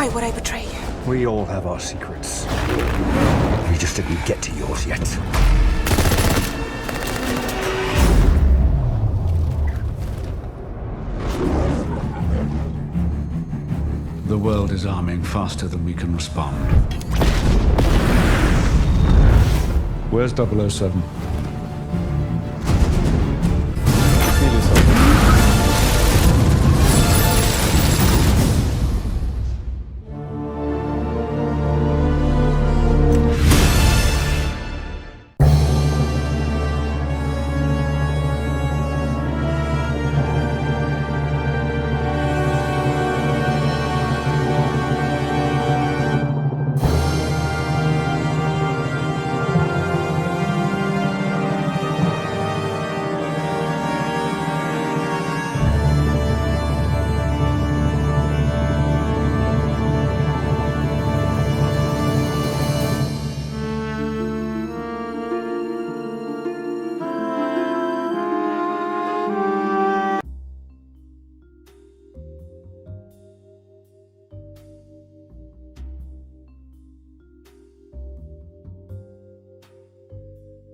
Why would I betray you? We all have our secrets. We just didn't get to yours yet. The world is arming faster than we can respond. Where's 007?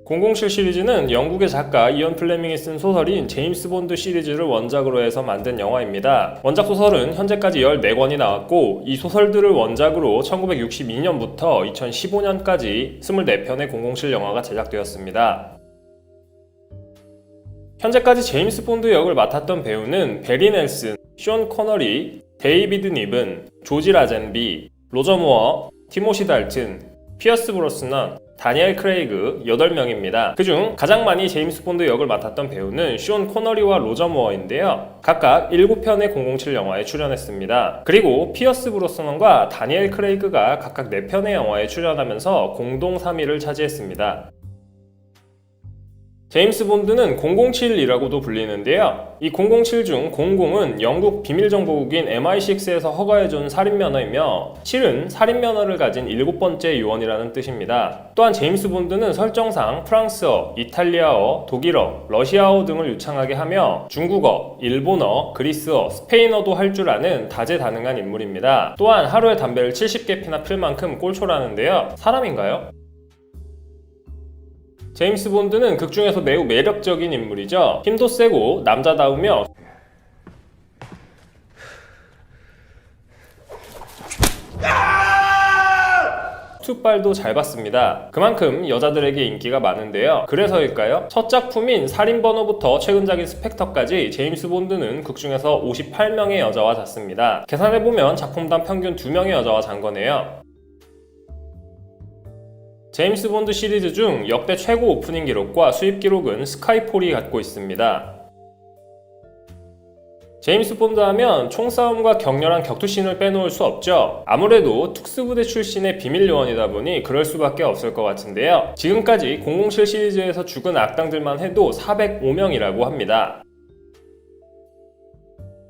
(007) 시리즈는 영국의 작가 이언 플레밍이 쓴 소설인 제임스 본드 시리즈를 원작으로 해서 만든 영화입니다. 원작 소설은 현재까지 14권이 나왔고 이 소설들을 원작으로 1962년부터 2015년까지 24편의 007 영화가 제작되었습니다. 현재까지 제임스 본드 역을 맡았던 배우는 베리 넬슨, 숀 코너리, 데이비드 니븐, 조지 라젠비, 로저 무어, 티모시 달튼, 피어스 브로스넌, 다니엘 크레이그 8명입니다. 그중 가장 많이 제임스 본드 역을 맡았던 배우는 숀 코너리와 로저 무어인데요. 각각 7편의 007 영화에 출연했습니다. 그리고 피어스 브로스넌과 다니엘 크레이그가 각각 4편의 영화에 출연하면서 공동 3위를 차지했습니다. 제임스 본드는 007이라고도 불리는데요. 이 007 중 00은 영국 비밀정보국인 MI6에서 허가해준 살인면허이며 7은 살인면허를 가진 7번째 요원이라는 뜻입니다. 또한 제임스 본드는 설정상 프랑스어, 이탈리아어, 독일어, 러시아어 등을 유창하게 하며 중국어, 일본어, 그리스어, 스페인어도 할 줄 아는 다재다능한 인물입니다. 또한 하루에 담배를 70개 피나 필 만큼 꼴초라는데요. 사람인가요? 제임스 본드는 극중에서 매우 매력적인 인물이죠. 힘도 세고 남자다우며 투빨도 잘 받습니다. 그만큼 여자들에게 인기가 많은데요. 그래서일까요? 첫 작품인 살인번호부터 최근작인 스펙터까지 제임스 본드는 극중에서 58명의 여자와 잤습니다. 계산해보면 작품당 평균 2명의 여자와 잔 거네요. 제임스 본드 시리즈 중 역대 최고 오프닝 기록과 수입 기록은 스카이폴이 갖고 있습니다. 제임스 본드 하면 총싸움과 격렬한 격투씬을 빼놓을 수 없죠. 아무래도 특수부대 출신의 비밀 요원이다 보니 그럴 수밖에 없을 것 같은데요. 지금까지 007 시리즈에서 죽은 악당들만 해도 405명이라고 합니다.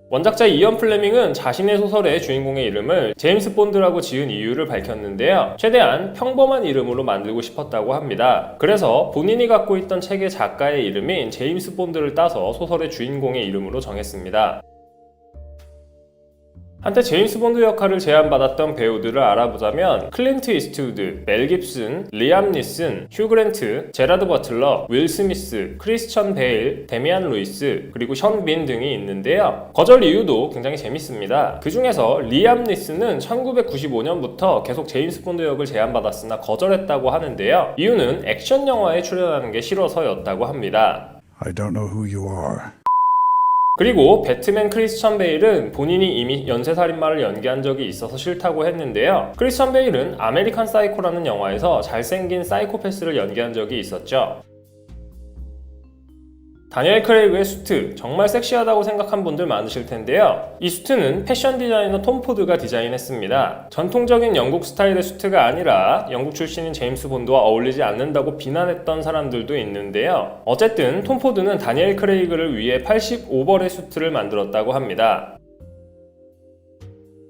원작자 이언 플레밍은 자신의 소설의 주인공의 이름을 제임스 본드라고 지은 이유를 밝혔는데요. 최대한 평범한 이름으로 만들고 싶었다고 합니다. 그래서 본인이 갖고 있던 책의 작가의 이름인 제임스 본드를 따서 소설의 주인공의 이름으로 정했습니다. 한때 제임스 본드 역할을 제안받았던 배우들을 알아보자면 클린트 이스트우드, 멜 깁슨, 리암 니슨, 휴 그랜트, 제라드 버틀러, 윌 스미스, 크리스천 베일, 데미안 루이스, 그리고 션 빈 등이 있는데요. 거절 이유도 굉장히 재밌습니다. 그 중에서 리암 니슨은 1995년부터 계속 제임스 본드 역을 제안받았으나 거절했다고 하는데요. 이유는 액션 영화에 출연하는 게 싫어서였다고 합니다. I don't know who you are. 그리고 배트맨 크리스천 베일은 본인이 이미 연쇄살인마를 연기한 적이 있어서 싫다고 했는데요. 크리스천 베일은 아메리칸 사이코라는 영화에서 잘생긴 사이코패스를 연기한 적이 있었죠. 다니엘 크레이그의 수트, 정말 섹시하다고 생각한 분들 많으실 텐데요. 이 수트는 패션 디자이너 톰 포드가 디자인했습니다. 전통적인 영국 스타일의 수트가 아니라 영국 출신인 제임스 본드와 어울리지 않는다고 비난했던 사람들도 있는데요. 어쨌든 톰 포드는 다니엘 크레이그를 위해 85벌의 수트를 만들었다고 합니다.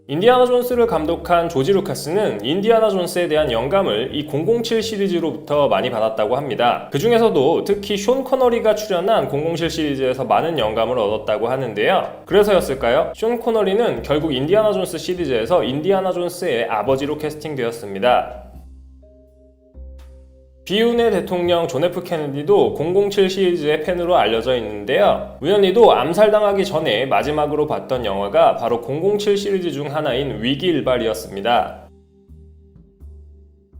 인디아나 존스를 감독한 조지 루카스는 인디아나 존스에 대한 영감을 이 007 시리즈로부터 많이 받았다고 합니다. 그 중에서도 특히 숀 커너리가 출연한 007 시리즈에서 많은 영감을 얻었다고 하는데요. 그래서였을까요? 숀 커너리는 결국 인디아나 존스 시리즈에서 인디아나 존스의 아버지로 캐스팅되었습니다. 비운의 대통령 존 F 케네디도 007 시리즈의 팬으로 알려져 있는데요. 우연히도 암살당하기 전에 마지막으로 봤던 영화가 바로 007 시리즈 중 하나인 위기일발이었습니다.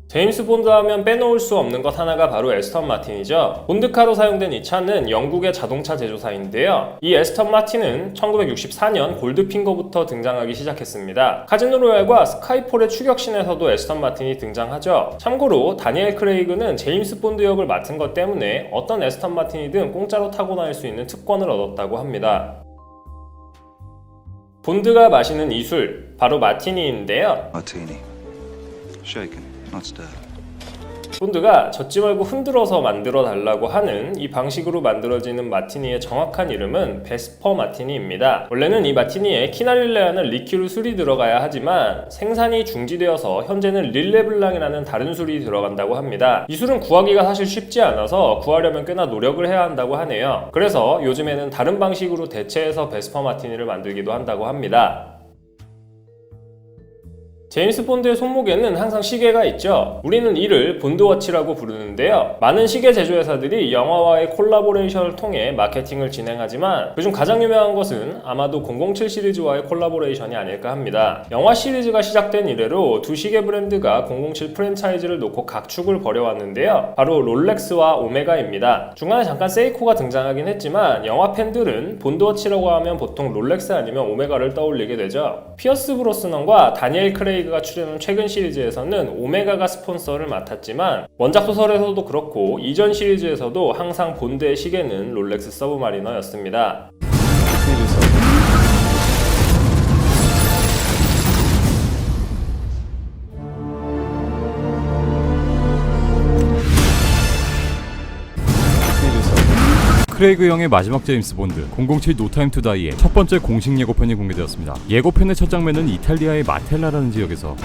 제임스 본드 하면 빼놓을 수 없는 것 하나가 바로 에스턴 마틴이죠. 본드카로 사용된 이 차는 영국의 자동차 제조사인데요. 이 에스턴 마틴은 1964년 골드핑거부터 등장하기 시작했습니다. 카지노 로얄과 스카이폴의 추격신에서도 에스턴 마틴이 등장하죠. 참고로 다니엘 크레이그는 제임스 본드 역을 맡은 것 때문에 어떤 에스턴 마틴이든 공짜로 타고 다닐 수 있는 특권을 얻었다고 합니다. 본드가 마시는 이 술, 바로 마티니인데요. Martini. Shaken, not stirred. 본드가 젓지 말고 흔들어서 만들어 달라고 하는 이 방식으로 만들어지는 마티니의 정확한 이름은 베스퍼 마티니입니다. 원래는 이 마티니에 키나릴레라는 리큐르 술이 들어가야 하지만 생산이 중지되어서 현재는 릴레블랑이라는 다른 술이 들어간다고 합니다. 이 술은 구하기가 사실 쉽지 않아서 구하려면 꽤나 노력을 해야 한다고 하네요. 그래서 요즘에는 다른 방식으로 대체해서 베스퍼 마티니를 만들기도 한다고 합니다. 제임스 본드의 손목에는 항상 시계가 있죠. 우리는 이를 본드워치라고 부르는데요. 많은 시계 제조회사들이 영화와의 콜라보레이션을 통해 마케팅을 진행하지만 그중 가장 유명한 것은 아마도 007 시리즈와의 콜라보레이션이 아닐까 합니다. 영화 시리즈가 시작된 이래로 두 시계 브랜드가 007 프랜차이즈를 놓고 각축을 벌여왔는데요. 바로 롤렉스와 오메가입니다. 중간에 잠깐 세이코가 등장하긴 했지만 영화 팬들은 본드워치라고 하면 보통 롤렉스 아니면 오메가를 떠올리게 되죠. 피어스 브로스넌과 다니엘 크레이그가 출연한 최근 시리즈에서는 오메가가 스폰서를 맡았지만 원작 소설에서도 그렇고 이전 시리즈에서도 항상 본드의 시계는 롤렉스 서브마리너였습니다. 크레이그 형의 마지막 제임스 본드 007 노 타임 투 다이의 첫 번째 공식 예고편이 공개되었습니다. 예고편의 첫 장면은 이탈리아의 마텔라라는 지역에서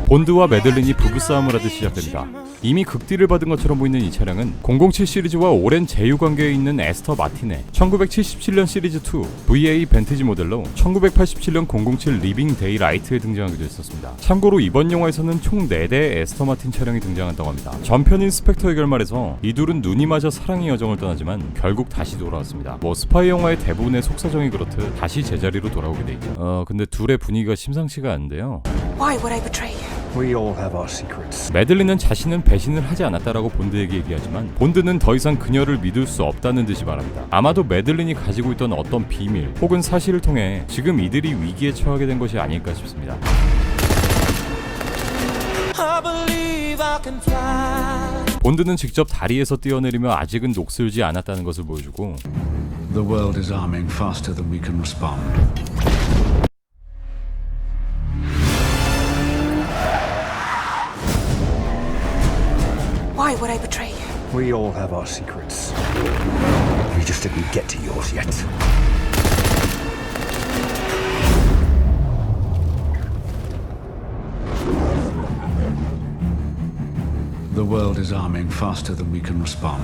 본드와 매들린이 부부싸움을 하듯 시작됩니다. 이미 극딜을 받은 것처럼 보이는 이 차량은 007 시리즈와 오랜 제휴관계에 있는 에스터 마틴의 1977년 시리즈 2 VA 벤티지 모델로 1987년 007 리빙 데이 라이트에 등장하기도 했었습니다. 참고로 이번 영화에서는 총 4대의 에스터 마틴 차량이 등장한다고 합니다. 전편인 스펙터의 결말에서 이 둘은 눈이 맞아 사랑의 여정을 떠나지만 결국 다시 돌아왔습니다. 뭐 스파이 영화의 대부분의 속사정이 그렇듯 다시 제자리로 돌아오게 돼 있죠. 근데 둘의 분위기가 심상치가 않은데요. Why would I betray you? We all have our secrets. 매들린은 자신은 배신을 하지 않았다라고 본드에게 얘기하지만 본드는 더 이상 그녀를 믿을 수 없다는 듯이 말합니다. 아마도 매들린이 가지고 있던 어떤 비밀 혹은 사실을 통해 지금 이들이 위기에 처하게 된 것이 아닐까 싶습니다. 본드는 직접 다리에서 뛰어내리며 아직은 녹슬지 않았다는 것을 보여주고 The world is arming faster than we can respond. Why would I betray you? We all have our secrets. You just didn't get to yours yet. The world is arming faster than we can respond.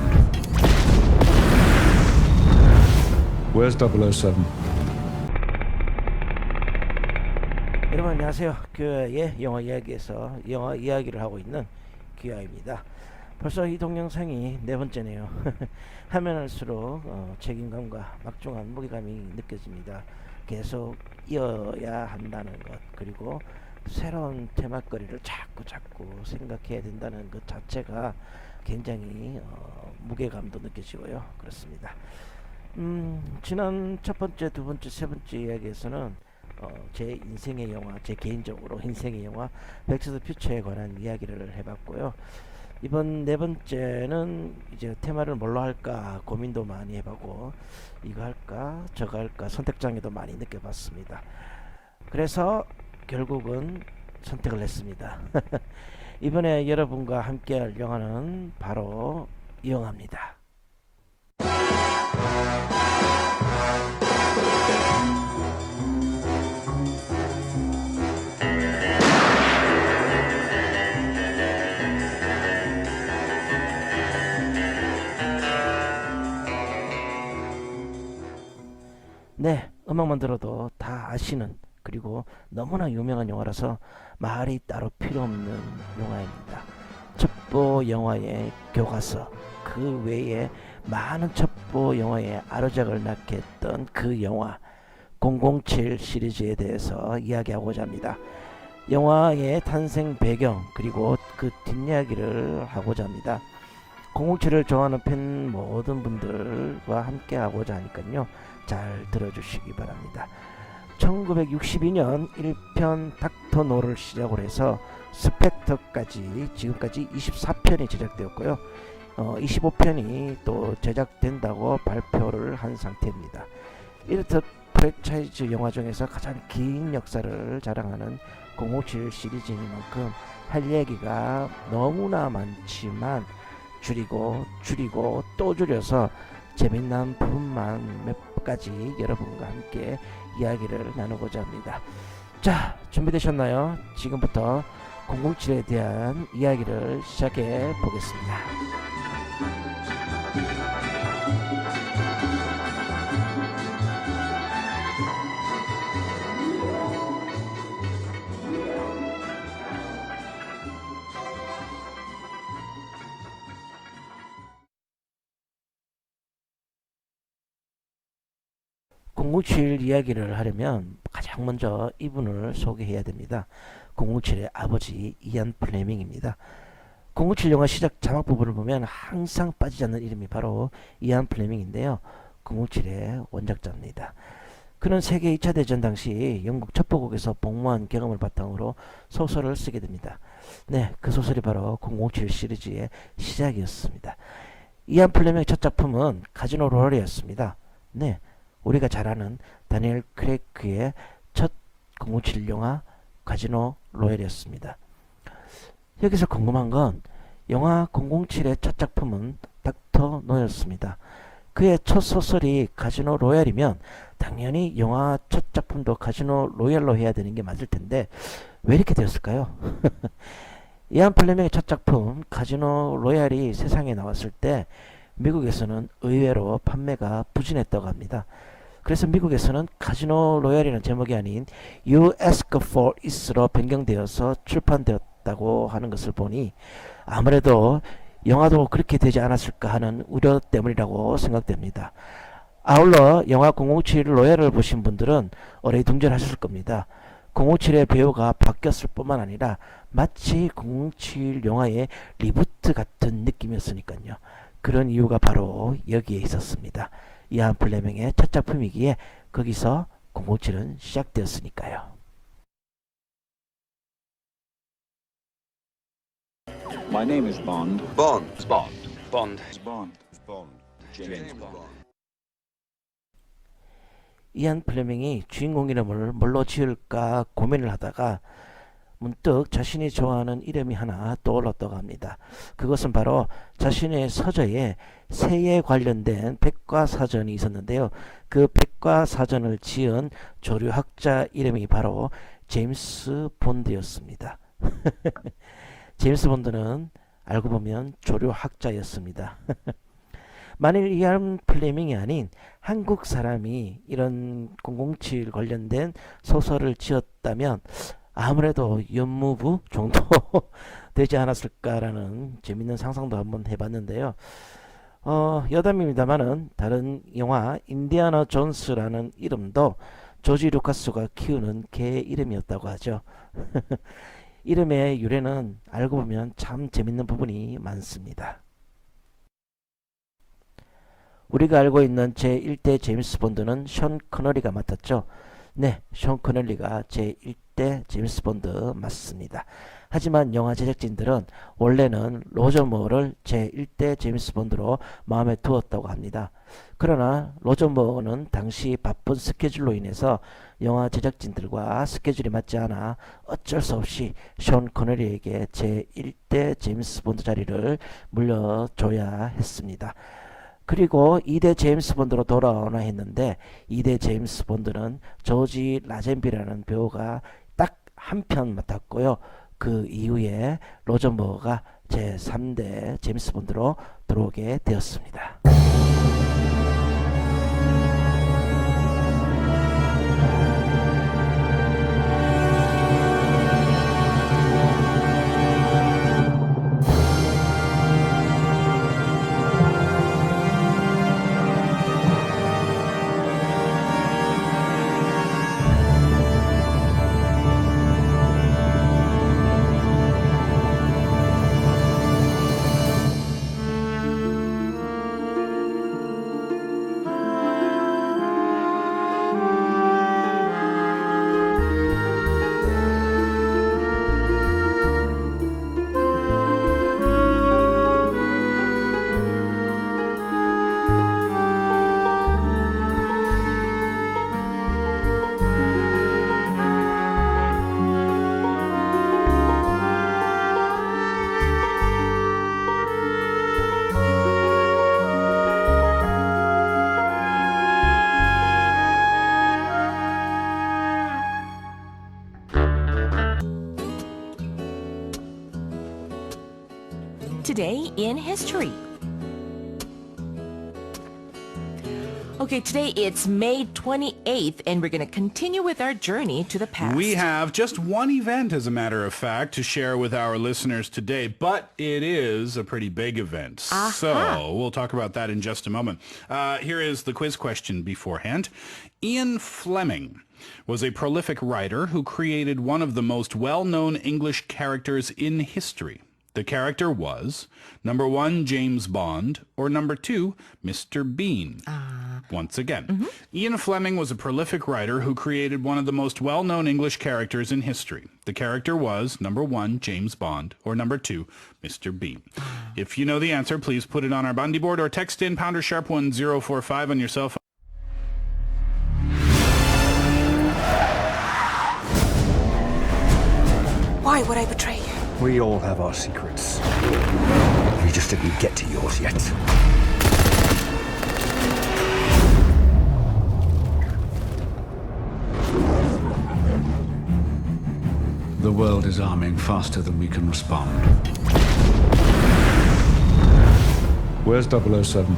Where's 007? 여러분 안녕하세요. 교야의 영화 이야기에서 영화 이야기를 하고 있는 규야입니다. 벌써 이 동영상이 4번째네요. 하면 할수록 책임감과 막중한 무게감이 느껴집니다. 계속 이어야 한다는 것, 그리고 새로운 테마거리를 자꾸 생각해야 된다는 것 자체가 굉장히 무게감도 느껴지고요. 그렇습니다. 지난 첫 번째, 두 번째, 세 번째 이야기에서는 제 인생의 영화, 제 개인적으로 인생의 영화 백투 더 퓨처에 관한 이야기를 해봤고요. 이번 4번째는 이제 테마를 뭘로 할까 고민도 많이 해보고 이거 할까 저거 할까 선택장애도 많이 느껴봤습니다. 그래서 결국은 선택을 했습니다. 이번에 여러분과 함께 할 영화는 바로 이 영화입니다. 네, 음악만 들어도 다 아시는, 그리고 너무나 유명한 영화라서 말이 따로 필요 없는 영화입니다. 첩보 영화의 교과서, 그 외에 많은 첩보 영화의 아르작을 낳게 했던 그 영화 007 시리즈에 대해서 이야기하고자 합니다. 영화의 탄생 배경, 그리고 그 뒷이야기를 하고자 합니다. 007을 좋아하는 팬 모든 분들과 함께 하고자 하니까요, 잘 들어주시기 바랍니다. 1962년 1편 닥터 노를 시작으로 해서 스펙터까지 지금까지 24편이 제작되었고요. 25편이 또 제작된다고 발표를 한 상태입니다. 이렇듯 프랜차이즈 영화 중에서 가장 긴 역사를 자랑하는 007 시리즈이만큼 할 얘기가 너무나 많지만 줄이고 또 줄여서 재미난 부분만 몇 가지 여러분과 함께 이야기를 나누고자 합니다. 자, 준비되셨나요? 지금부터 007에 대한 이야기를 시작해 보겠습니다. (007) 이야기를 하려면 가장 먼저 이분을 소개해야 됩니다. 007의 아버지 이안 플레밍입니다. 007 영화 시작 자막 부분을 보면 항상 빠지지 않는 이름이 바로 이안 플레밍인데요. 007의 원작자입니다. 그는 세계 2차 대전 당시 영국 첩보국에서 복무한 경험을 바탕으로 소설을 쓰게 됩니다. 네, 그 소설이 바로 007 시리즈의 시작이었습니다. 이안 플레밍의 첫 작품은 카지노 로얄이었습니다. 네, 우리가 잘 아는 다니엘 크레이크의 첫 007 영화 카지노 로얄이었습니다. 여기서 궁금한 건 영화 007의 첫 작품은 닥터 노였습니다. 그의 첫 소설이 카지노 로얄이면 당연히 영화 첫 작품도 카지노 로얄로 해야 되는 게 맞을 텐데 왜 이렇게 되었을까요? 이안 플레밍의 첫 작품 카지노 로얄이 세상에 나왔을 때 미국에서는 의외로 판매가 부진했다고 합니다. 그래서 미국에서는 카지노 로얄이라는 제목이 아닌 You Ask For It로 변경되어서 출판되었다고 하는 것을 보니 아무래도 영화도 그렇게 되지 않았을까 하는 우려 때문이라고 생각됩니다. 아울러 영화 007 로얄을 보신 분들은 어리둥절하셨을 겁니다. 007의 배우가 바뀌었을 뿐만 아니라 마치 007 영화의 리부트 같은 느낌이었으니까요. 그런 이유가 바로 여기에 있었습니다. 이안 플레밍의 첫 작품이기에 거기서 007은 시작되었으니까요. My name is Bond. Bond. Bond. Bond. Bond. Bond. James Bond. 이안 플레밍이 주인공 이름을 뭘로 지을까 고민을 하다가 문득 자신이 좋아하는 이름이 하나 떠올랐다고 합니다. 그것은 바로 자신의 서재에 새에 관련된 백과사전이 있었는데요. 그 백과사전을 지은 조류학자 이름이 바로 제임스 본드였습니다. 제임스 본드는 알고 보면 조류학자였습니다. 만일 이안 플레밍이 아닌 한국 사람이 이런 007 관련된 소설을 지었다면 아무래도 연무부 정도 되지 않았을까라는 재밌는 상상도 한번 해봤는데요. 여담입니다만은 다른 영화 인디아나 존스라는 이름도 조지 루카스가 키우는 개 이름이었다고 하죠. 이름의 유래는 알고 보면 참 재밌는 부분이 많습니다. 우리가 알고 있는 제1대 제임스 본드는 션 커너리가 맡았죠. 네, 션 커널리가 제1대 제임스 본드 맞습니다. 하지만 영화 제작진들은 원래는 로저 무어를 제1대 제임스 본드로 마음에 두었다고 합니다. 그러나 로저 무어는 당시 바쁜 스케줄로 인해서 영화 제작진들과 스케줄이 맞지 않아 어쩔 수 없이 션 커널리에게 제1대 제임스 본드 자리를 물려줘야 했습니다. 그리고 2대 제임스 본드로 돌아오나 했는데 2대 제임스 본드는 조지 라젠비라는 배우가 딱 한 편 맡았고요. 그 이후에 로저 무어가 제3대 제임스 본드로 들어오게 되었습니다. Today in History. Okay, today it's May 28th, and we're going to continue with our journey to the past. We have just one event, as a matter of fact, to share with our listeners today, but it is a pretty big event. So we'll talk about that in just a moment. Here is the quiz question beforehand. Ian Fleming was a prolific writer who created one of the most well-known English characters in history. The character was, number 1, James Bond, or number 2, Mr. Bean. Once again, Ian Fleming was a prolific writer who created one of the most well-known English characters in history. The character was, number 1, James Bond, or number 2, Mr. Bean. If you know the answer, please put it on our Bundy board or text in #1045 on your cell phone. Why would I betray you? We all have our secrets. You just didn't get to yours yet. The world is arming faster than we can respond. Where's 007?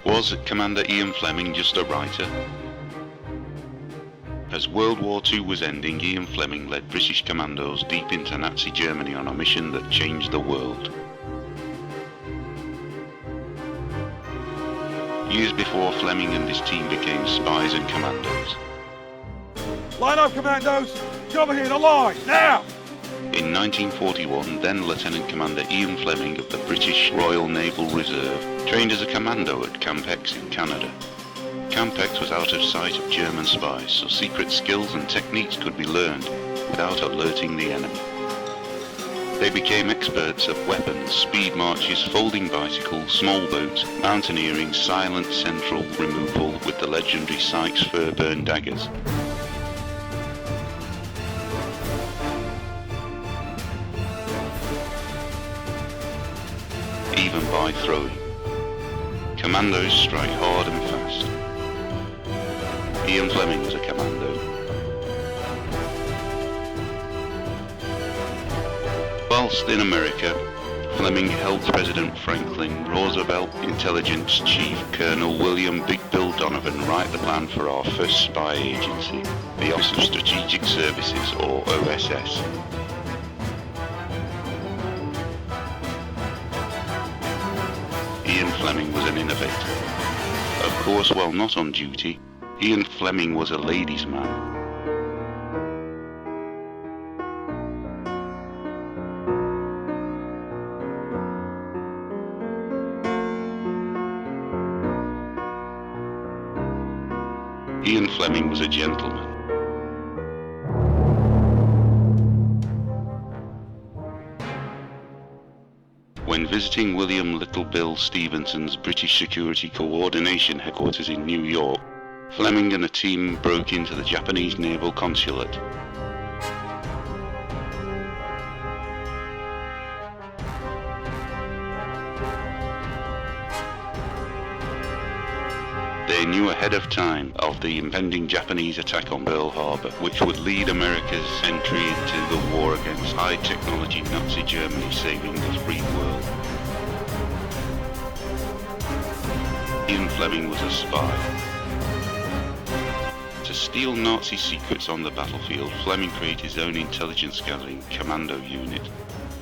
Was Commander Ian Fleming just a writer? As World War II was ending, Ian Fleming led British commandos deep into Nazi Germany on a mission that changed the world. Years before, Fleming and his team became spies and commandos. Line up, commandos! Come here, the line, now! In 1941, then Lieutenant Commander Ian Fleming of the British Royal Naval Reserve trained as a commando at Camp X in Canada. Camp X was out of sight of German spies, so secret skills and techniques could be learned without alerting the enemy. They became experts at weapons, speed marches, folding bicycles, small boats, mountaineering, silent central removal with the legendary Sykes Fairburn daggers. Even by throwing. Commandos strike hard and fast. Ian Fleming was a commando. Whilst in America, Fleming helped President Franklin Roosevelt Intelligence Chief Colonel William Big Bill Donovan write the plan for our first spy agency, the Office of Strategic Services, or OSS. Ian Fleming was an innovator. Of course, while not on duty, Ian Fleming was a ladies' man. Ian Fleming was a gentleman. When visiting William Little Bill Stevenson's British Security Coordination Headquarters in New York, Fleming and a team broke into the Japanese Naval Consulate. They knew ahead of time of the impending Japanese attack on Pearl Harbor, which would lead America's entry into the war against high-technology Nazi Germany, saving the free world. Ian Fleming was a spy. To steal Nazi secrets on the battlefield, Fleming created his own intelligence gathering commando unit,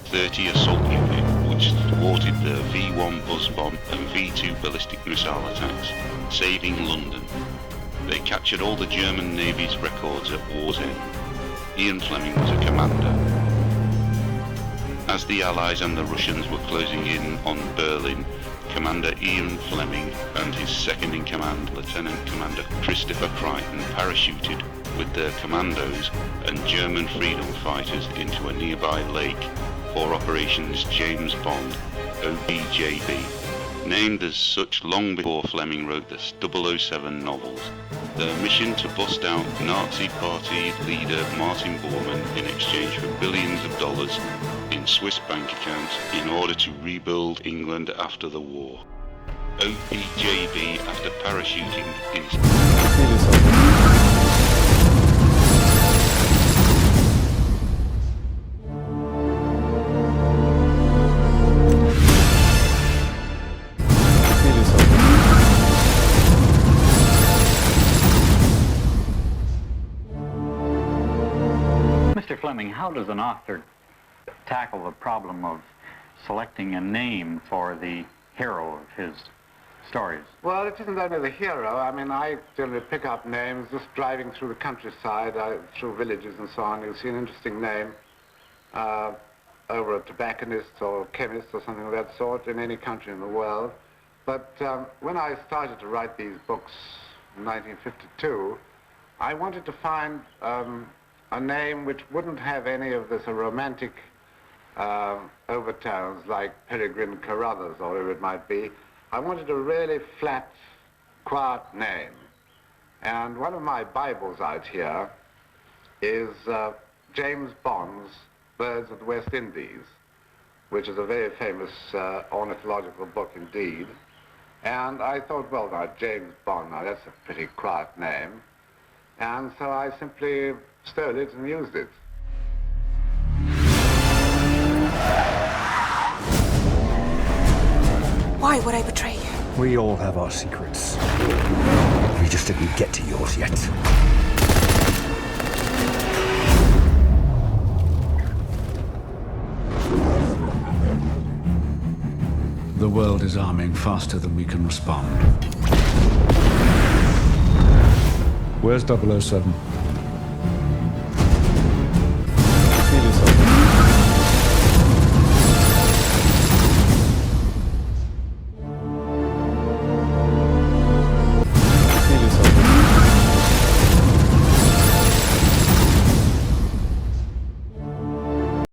30 Assault Unit, which thwarted the V-1 buzz bomb and V-2 ballistic missile attacks, saving London. They captured all the German Navy's records at war's end. Ian Fleming was a commander. As the Allies and the Russians were closing in on Berlin, Commander Ian Fleming and his second-in-command, Lieutenant Commander Christopher Crichton, parachuted with their commandos and German freedom fighters into a nearby lake for Operations James Bond, OBJB, named as such long before Fleming wrote the 007 novels. Their mission to bust out Nazi Party leader Martin Bormann in exchange for billions of dollars in Swiss bank accounts in order to rebuild England after the war. OBJB, after parachuting in... Mr. Fleming, how does an author tackle the problem of selecting a name for the hero of his stories? Well, it isn't only the hero. I mean, I generally pick up names just driving through the countryside, through villages and so on. You'll see an interesting name over a tobacconist or chemist or something of that sort in any country in the world. But when I started to write these books in 1952, I wanted to find a name which wouldn't have any of this romantic overtones like Peregrine Carruthers or whatever it might be. I wanted a really flat, quiet name. And one of my Bibles out here is James Bond's Birds of the West Indies, which is a very famous ornithological book indeed. And I thought, well, now, James Bond, now that's a pretty quiet name. And so I simply stole it and used it. Why would I betray you? We all have our secrets. We just didn't get to yours yet. The world is arming faster than we can respond. Where's 007?